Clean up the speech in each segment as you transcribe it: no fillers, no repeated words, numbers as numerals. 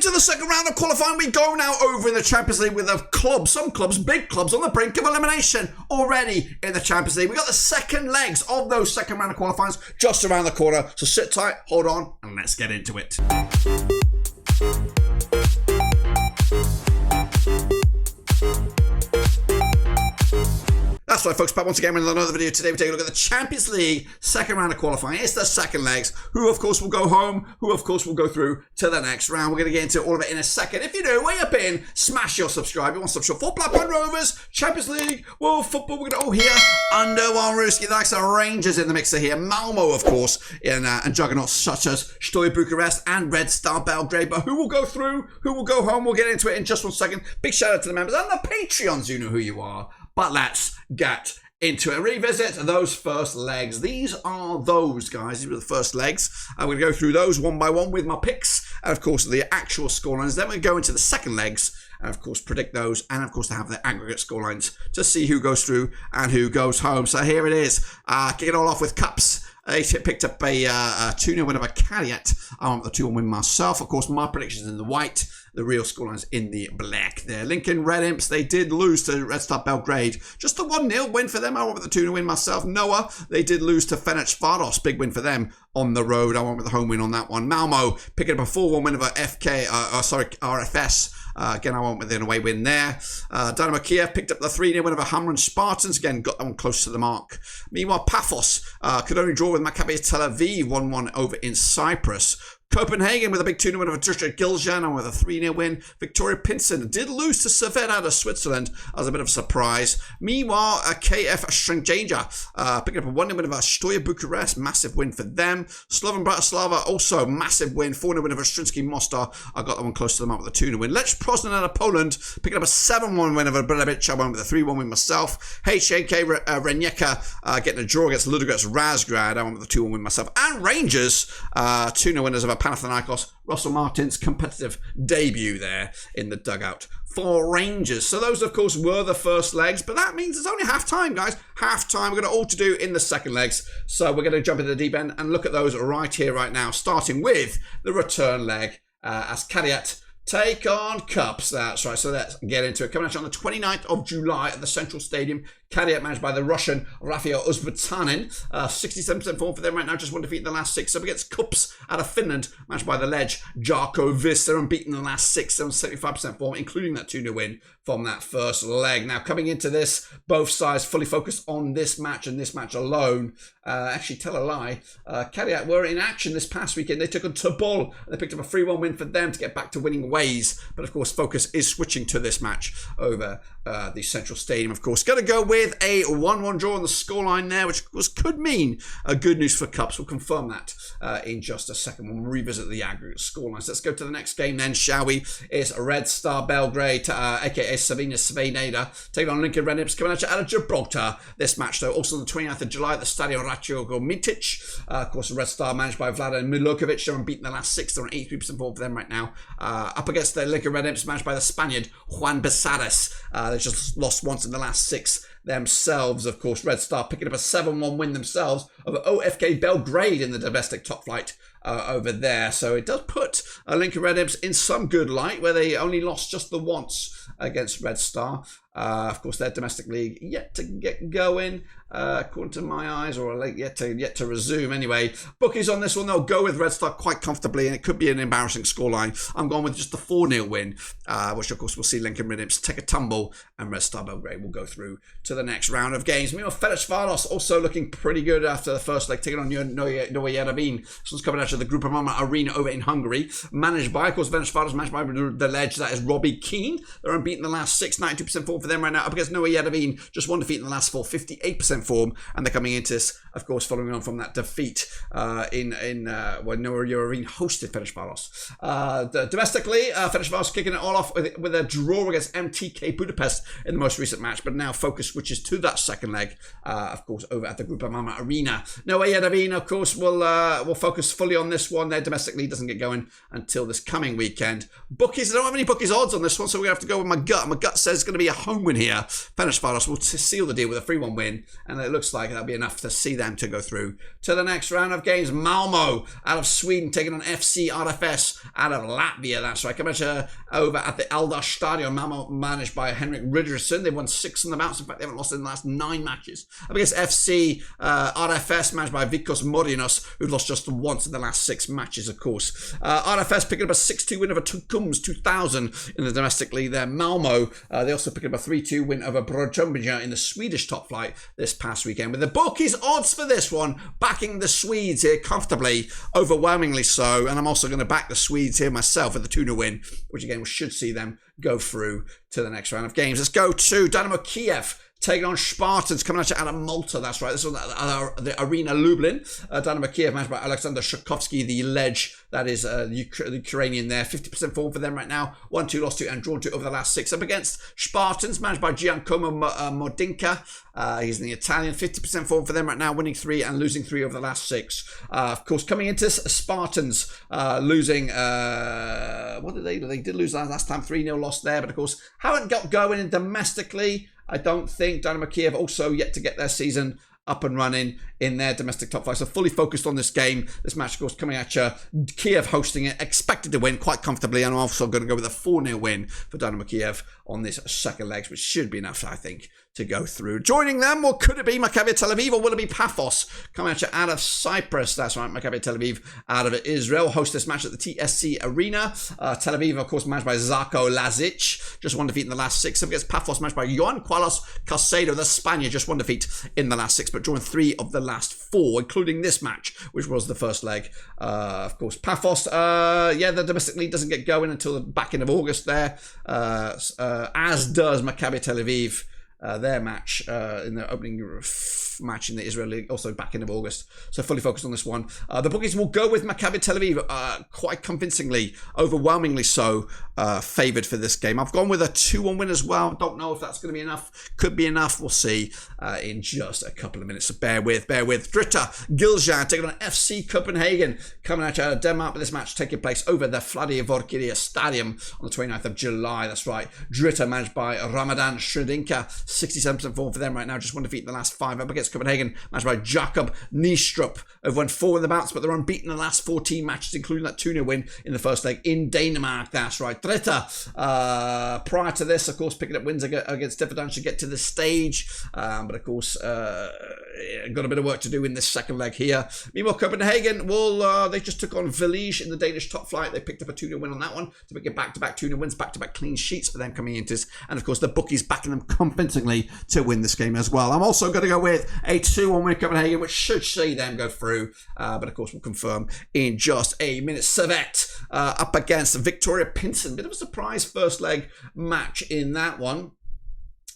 into the second round of qualifying we go now over in the Champions League with some clubs, big clubs on the brink of elimination already in the Champions League. We got the second legs of those second round of qualifying just around the corner. So sit tight, hold on, and let's get into it. That's right, folks, back once again with another video. Today we take a look at the Champions League second round of qualifying. It's the second legs. Who, of course, will go home. Who, of course, will go through to the next round. We're going to get into all of it in a second. If you're new, way up in, smash your subscribe. You want to subscribe for Blackburn Rovers, Champions League, World Football. We're going to, under Warruski. The likes of Rangers in the mixer here. Malmö, of course, and juggernauts such as Steaua Bucharest and Red Star Belgrade. But who will go through? Who will go home? We'll get into it in just one second. Big shout out to the members and the Patreons. You know who you are. But let's get into it. Revisit those first legs. These are those, guys. These were the first legs. I'm going to go through those one by one with my picks and, of course, the actual scorelines. Then we go into the second legs and, of course, predict those and, of course, to have the aggregate scorelines to see who goes through and who goes home. So here it is. Kick it all off with cups. I picked up a 2-0 win over Kairat. I want the 2-1 win myself. Of course, my predictions in the white. The real scorelines in the black there. Lincoln Red Imps, they did lose to Red Star Belgrade. Just a 1-0 win for them. I went with the 2-0 win myself. Noah, they did lose to Ferencvárosi. Big win for them on the road. I went with the home win on that one. Malmö picking up a 4-1 win over RFS. Again, I went with an away win there. Dinamo Kiev picked up the 3-0 win over Hamrun Spartans. Again, got that one close to the mark. Meanwhile, Paphos could only draw with Maccabi Tel Aviv 1-1 over in Cyprus. Copenhagen with a big 2-0 win over Drita Gjilan and with a 3-0 win. Victoria Pinson did lose to Zvezda out of Switzerland as a bit of a surprise. Meanwhile, KF Shkëndija picking up a 1-0 win over Steaua Bucharest. Massive win for them. Slovan Bratislava also massive win. 4-0 win over Zrinjski Mostar. I got that one close to the mark with a 2-0 win. Lech Poznan out of Poland picking up a 7-1 win over Bratislava. I went with a 3-1 win myself. HJK Rijeka getting a draw against Ludogorets Razgrad. I went with a 2-1 win myself. And Rangers 2-0 winners over Panathinaikos. Russell Martin's competitive debut there in the dugout for Rangers. So those, of course, were the first legs, but that means it's only half time, guys. Half time. We're going to all to do in the second legs. So we're going to jump into the deep end and look at those right here, right now, starting with the return leg as Kairat take on Cups. That's right. So let's get into it. Coming at you on the 29th of July at the Central Stadium. Kairat managed by the Russian Rafael Uzbetanin. 67% form for them right now. Just one defeat in the last 6. Up against Kups out of Finland. Managed by the Ledge Jarko Vis. They're unbeaten in the last 6. 75% form, including that 2-0 win from that first leg. Now, coming into this, both sides fully focused on this match and this match alone. Actually, tell a lie. Kairat were in action this past weekend. They took on Tobol. They picked up a 3-1 win for them to get back to winning ways. But, of course, focus is switching to this match over the Central Stadium, of course. Going to go with a 1-1 draw on the scoreline there, which could mean good news for Cups. We'll confirm that in just a second. We'll revisit the aggregate scorelines. Let's go to the next game then, shall we? It's Red Star Belgrade, aka Zvezda, taking on Lincoln Red Imps, coming at you out of Gibraltar. This match, though, also on the 29th of July at the Stadio Ratio Mitic. Of course, Red Star managed by Vladan Milokovic. They're unbeaten the last 6. They're on 83% form for them right now. Up against the Lincoln Red Imps, managed by the Spaniard Juan Besares. They just lost once in the last 6 themselves. Of course, Red Star picking up a 7-1 win themselves over OFK Belgrade in the domestic top flight over there. So it does put Lincoln Red Imps in some good light, where they only lost just the once against Red Star. Of course, their domestic league yet to get going, according to my eyes, or yet to resume. Anyway, bookies on this one, they'll go with Red Star quite comfortably, and it could be an embarrassing scoreline. I'm going with just the 4-0 win, which of course we'll see Lincoln Red Imps take a tumble, and Red Star Belgrade will go through to the next round of games. Meanwhile, Ferencvárosi also looking pretty good after the first leg, taking on Noah Yerevan. This one's coming out of the Grupamama Arena over in Hungary, managed by, of course, Ferencvárosi, managed by the Ledge, that is Robbie Keane. They're unbeaten the last 6, 92% form for them right now. Up against Noah Yerevan, just one defeat in the last 4, 58% form, and they're coming into this, of course, following on from that defeat when Noah Yerevan hosted Ferencvárosi. Domestically, Ferencvárosi kicking it all off with a draw against MTK Budapest in the most recent match, but now focus switches to that second leg, of course, over at the Grupamama Arena. Noah Yerevan, of course, will focus fully on this one. Their domestic league doesn't get going until this coming weekend. Bookies, I don't have any bookies odds on this one, so we're going to have to go with my gut. My gut says it's going to be a home home win here. Ferencvárosi will seal the deal with a 3-1 win, and it looks like that'll be enough to see them to go through to the next round of games. Malmö out of Sweden taking on FC RFS out of Latvia. That's right. Come over at the Eldar Stadion. Malmö managed by Henrik Riddersson. They've won 6 on the bounce. In fact, they haven't lost in the last 9 matches. Up against FC RFS, managed by Vikos Morinos, who've lost just once in the last 6 matches, of course. RFS picking up a 6-2 win over Tukums 2000 in the domestic league there. Malmö, they also picked up a 3-2 win over Bratislava in the Swedish top flight this past weekend. With the bookies odds for this one, backing the Swedes here comfortably, overwhelmingly so. And I'm also going to back the Swedes here myself with the 2-0 win, which again should see them go through to the next round of games. Let's go to Dinamo Kiev taking on Spartans, coming at you out of Malta. That's right. This is the Arena Lublin. Dinamo Kiev managed by Alexander Shakovsky, the ledge. That is the Ukrainian there. 50% form for them right now. 1-2, lost 2, and drawn 2 over the last 6. Up against Spartans, managed by Giancomo Modinka. He's in the Italian. 50% form for them right now, winning 3 and losing 3 over the last 6. Of course, coming into Spartans, losing... what did they do? They did lose last time. 3-0 lost there, but of course, haven't got going domestically. I don't think. Dinamo Kiev also yet to get their season up and running in their domestic top 5. So fully focused on this game. This match, of course, coming at you. Kiev hosting it, expected to win quite comfortably. And I'm also going to go with a 4-0 win for Dinamo Kiev on this second leg, which should be enough, I think, to go through. Joining them, well, could it be Maccabi Tel Aviv or will it be Paphos coming at you out of Cyprus? That's right, Maccabi Tel Aviv out of Israel host this match at the TSC Arena. Tel Aviv, of course, managed by Zarko Lazic, just 1 defeat in the last 6. Up against Paphos, managed by Joan Carlos Caicedo, the Spaniard, just 1 defeat in the last 6, but drawn 3 of the last 4, including this match, which was the first leg. Of course, Paphos, the domestic league doesn't get going until the back end of August there, as does Maccabi Tel Aviv. Their match in the opening match in the Israel League, also back end of August. So fully focused on this one. The bookies will go with Maccabi Tel Aviv quite convincingly, overwhelmingly so, favoured for this game. I've gone with a 2-1 win as well. Don't know if that's going to be enough. Could be enough. We'll see in just a couple of minutes. So bear with. Drita, Gjilan taking on FC Copenhagen, coming at you out of Denmark, with this match taking place over the Vladivorkiria Stadium on the 29th of July. That's right. Drita managed by Ramadan Shredinka. 67% form for them right now, just 1 defeat in the last 5. Up against Copenhagen, managed by Jakob Nistrup. They've won 4 in the bounce, but they're unbeaten in the last 14 matches, including that 2-0 win in the first leg in Denmark. That's right. Drita, prior to this, of course, picking up wins against Differdan to get to the stage, but of course, got a bit of work to do in this second leg here. Meanwhile, Copenhagen, well, they just took on Village in the Danish top flight. They picked up a 2-0 win on that one to make it back-to-back 2-0 wins, back-to-back clean sheets for them coming into this. And of course, the bookies backing them convincingly to win this game as well. I'm also going to go with a 2-1 win Copenhagen, which should see them go through, but of course we'll confirm in just a minute. Servette up against Victoria Pilsen. Bit of a surprise first leg match in that one.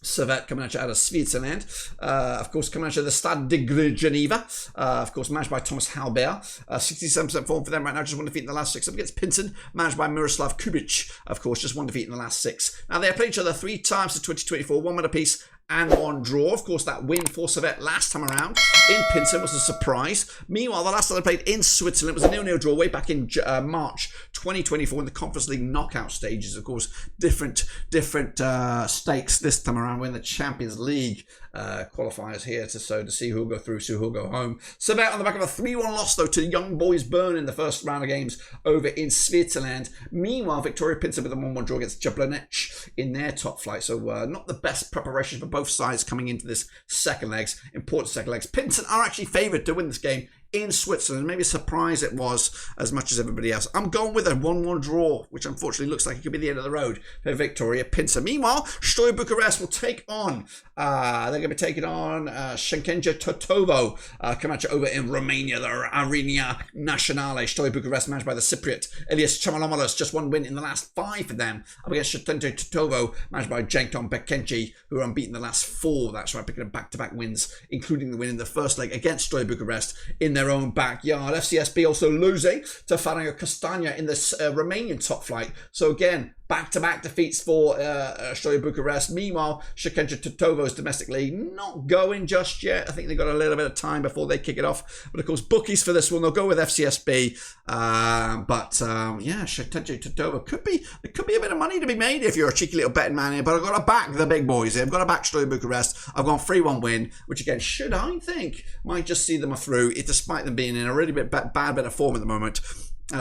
Servette coming at you out of Switzerland. Of course, coming at you the Stade de Geneva. Of course, managed by Thomas Halbert. 67% form for them right now. Just 1 defeat in the last 6. Up against Pilsen, managed by Miroslav Kubic. Of course, just 1 defeat in the last 6. Now, they have played each other 3 times in 2024. 1 win apiece and 1 draw. Of course, that win for Servette last time around in Pilsen was a surprise. Meanwhile, the last time they played in Switzerland was a 0-0 draw way back in March 2024 in the Conference League knockout stages. Of course, different stakes this time around. We're in the Champions League qualifiers here to see who'll go through, who'll go home. Servette on the back of a 3-1 loss though to Young Boys Bern in the first round of games over in Switzerland. Meanwhile, Victoria Pilsen with a 1-1 draw against Jablonec in their top flight. So not the best preparation for both sides coming into this second legs, important second legs. Pilsen are actually favoured to win this game in Switzerland. Maybe a surprise it was as much as everybody else. I'm going with a 1-1 draw, which unfortunately looks like it could be the end of the road for Victoria Pilsen. Meanwhile, Steaua Bucharest will take on, they're going to be taking on Shkëndija Totovo, come at you over in Romania, the Arena Națională. Steaua Bucharest managed by the Cypriot Elias Chamalomalos, just 1 win in the last 5 for them. Up against Shkëndija Totovo, managed by Jenkton Bekenci, who are unbeaten in the last 4. That's right, picking up back-to-back wins, including the win in the first leg against Steaua Bucharest in their own backyard. FCSB also losing to Farango Castania in this Romanian top flight. So again, Back-to-back defeats for Shkëndija Bucharest. Meanwhile, Shkëndija Tetovo's domestic league not going just yet. I think they've got a little bit of time before they kick it off. But of course, bookies for this one, they'll go with FCSB. Yeah, Shkëndija Tetovo could be a bit of money to be made if you're a cheeky little betting man here. But I've got to back the big boys here. I've got to back Shkëndija Bucharest. I've gone 3-1 win, which again should, I think, might just see them through, despite them being in a really bad bit of form at the moment.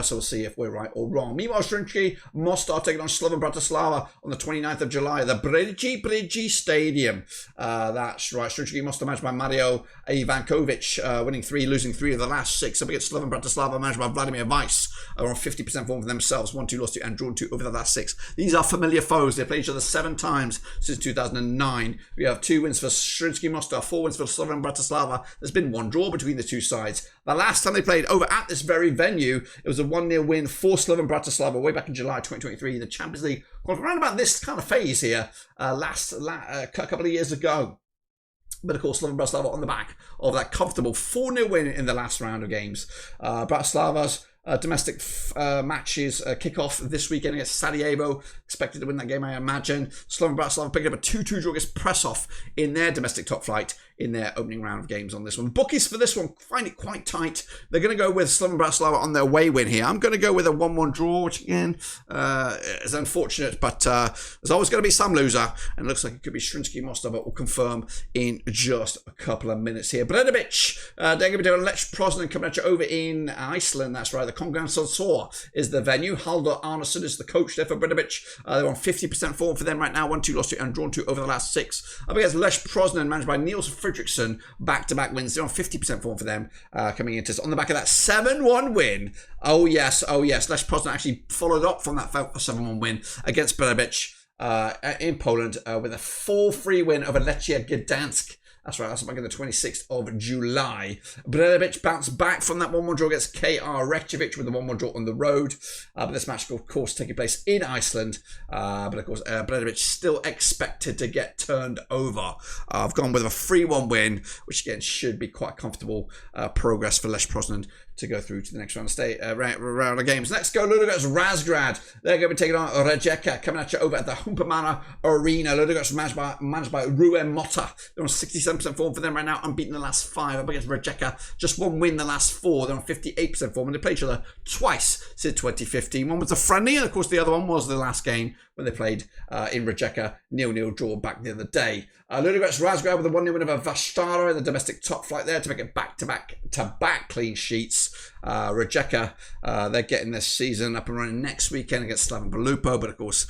So we'll see if we're right or wrong. Meanwhile, Zrinjski, Mostar taking on Slovan Bratislava on the 29th of July, the Brgy Stadium. That's right. Zrinjski, Mostar managed by Mario Ivankovic, winning 3, losing 3 of the last 6. Up against Slovan Bratislava, managed by Vladimir Weiss, are on 50% form for themselves. 1-2 lost to and drawn 2 over the last 6. These are familiar foes. They've played each other 7 times since 2009. We have 2 wins for Zrinjski Mostar, 4 wins for Slovan Bratislava. There's been 1 draw between the 2 sides. The last time they played over at this very venue, it was a 1-0 win for Slovan Bratislava way back in July 2023. The Champions League, around about this kind of phase here, a couple of years ago. But of course, Slovan Bratislava on the back of that comfortable 4-0 win in the last round of games. Bratislava's domestic matches kick off this weekend against Sarajevo. Expected to win that game, I imagine. Slovan Bratislava picking up a 2-2 draw against Press-Off in their domestic top flight in their opening round of games on this one. Bookies for this one find it quite tight. They're going to go with Slovan Bratislava on their away win here. I'm going to go with a 1-1 draw, which again is unfortunate, but there's always going to be some loser, and it looks like it could be Zrinjski Mostar, but we'll confirm in just a couple of minutes here. Bredovic, they're going to be doing Lech Poznan coming at you over in Iceland. That's right. The Kongan Sonsor is the venue. Haldor Arnason is the coach there for Bredovic. They're on 50% form for them right now. 1-2 lost to and drawn 2 over the last 6. Up against Lech Poznan, managed by Niels Fredriksson, back-to-back wins. They're on 50% form for them coming into on the back of that 7-1 win. Oh yes. Lech Poznan actually followed up from that 7-1 win against Bredovic in Poland with a 4-3 win over Lechia Gdansk. That's right, that's back on the 26th of July. Bredovic bounced back from that 1-1 draw against KR Reykjavik with a 1-1 draw on the road. But this match, of course, taking place in Iceland. But of course, Bredovic still expected to get turned over. I've gone with a 3-1 win, which again should be quite comfortable progress for Lech Poznan to go through to the next round of games. Next go, Ludogorets Razgrad. They're going to be taking on Rijeka, coming at you over at the Humpamana Arena. Ludogorets managed by Ruben Motta. They're on 67% form for them right now, unbeaten the last 5. Up against Rijeka, just 1 win the last 4. They're on 58% form, and they played each other twice since 2015. One was a friendly, and of course the other one was the last game when they played in Rijeka, 0-0 draw back the other day. Ludogorets Razgrad with a 1-0 win over Vastara in the domestic top flight there to make it back-to-back clean sheets. Rijeka, they're getting this season up and running next weekend against Slaven Belupo, but of course,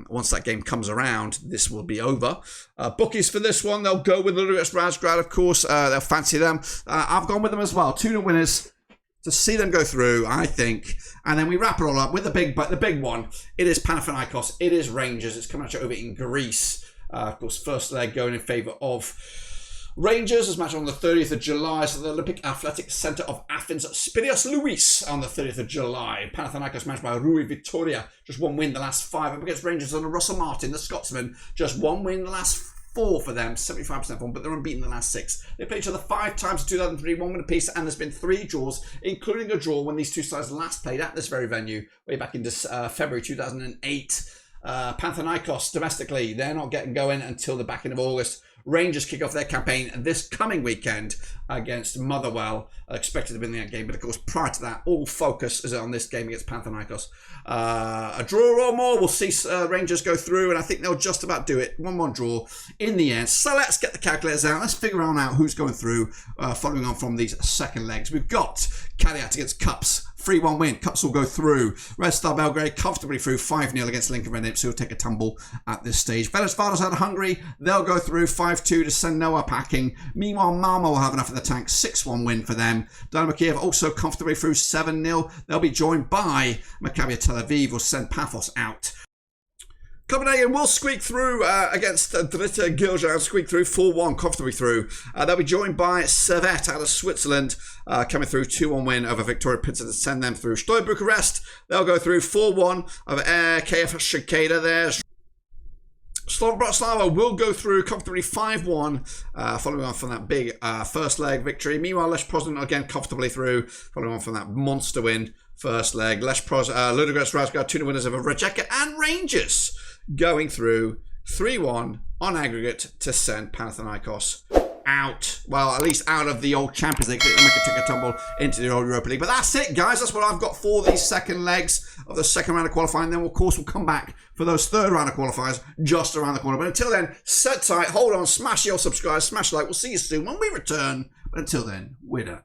once that game comes around, this will be over. Bookies for this one, they'll go with Ludogorets Razgrad, of course. They'll fancy them. I've gone with them as well. 2-0 winners to see them go through, I think. And then we wrap it all up with the big one. It is Panathinaikos. It is Rangers. It's coming at you over in Greece. Of course, first leg going in favour of Rangers. This match on the 30th of July. So the Olympic Athletic Centre of Athens, Spirios Louis on the 30th of July. Panathinaikos managed by Rui Vitoria. Just 1 win the last 5. Up against Rangers under Russell Martin, the Scotsman. Just 1 win the last 4 for them, 75% form, but they're unbeaten the last 6. They played each other 5 times in 2003, 1 win apiece, and there's been 3 draws, including a draw when these 2 sides last played at this very venue way back in February 2008. Panathinaikos domestically, they're not getting going until the back end of August. Rangers kick off their campaign this coming weekend against Motherwell. Expected to win that game, but of course prior to that, all focus is on this game against Panathinaikos. A draw or more will see Rangers go through, and I think they'll just about do it. 1-1 draw in the end. So let's get the calculators out. Let's figure out who's going through following on from these second legs. We've got Kairat against Cups. 3-1 win. Cups will go through. Red Star Belgrade comfortably through 5-0 against Lincoln Red Imps, who will take a tumble at this stage. Ferencvárosi out of Hungary. They'll go through 5-2 to send Noah packing. Meanwhile, Malmö will have enough of the tank. 6-1 win for them. Dinamo Kiev also comfortably through 7-0. They'll be joined by Maccabi Tel Aviv, will send Paphos out. Copenhagen will squeak through against Drita Gjilan, squeak through 4-1, comfortably through. They'll be joined by Servette out of Switzerland, coming through 2-1 win over Victoria Pilsen to send them through. Shkëndija Bucharest, they'll go through 4-1 over KF Shkëndija there. Slovan Bratislava will go through comfortably 5-1, following on from that big first leg victory. Meanwhile, Lech Poznan again comfortably through, following on from that monster win first leg. Ludogorets, Razgrad, 2-0 winners over Rijeka and Rangers, going through 3-1 on aggregate to send Panathinaikos out. Well, at least out of the old Champions League. They'll make a ticket tumble into the old Europa League. But that's it, guys. That's what I've got for these second legs of the second round of qualifying. Then, of course, we'll come back for those third round of qualifiers just around the corner. But until then, sit tight, hold on, smash your subscribe, smash like. We'll see you soon when we return. But until then, we're done.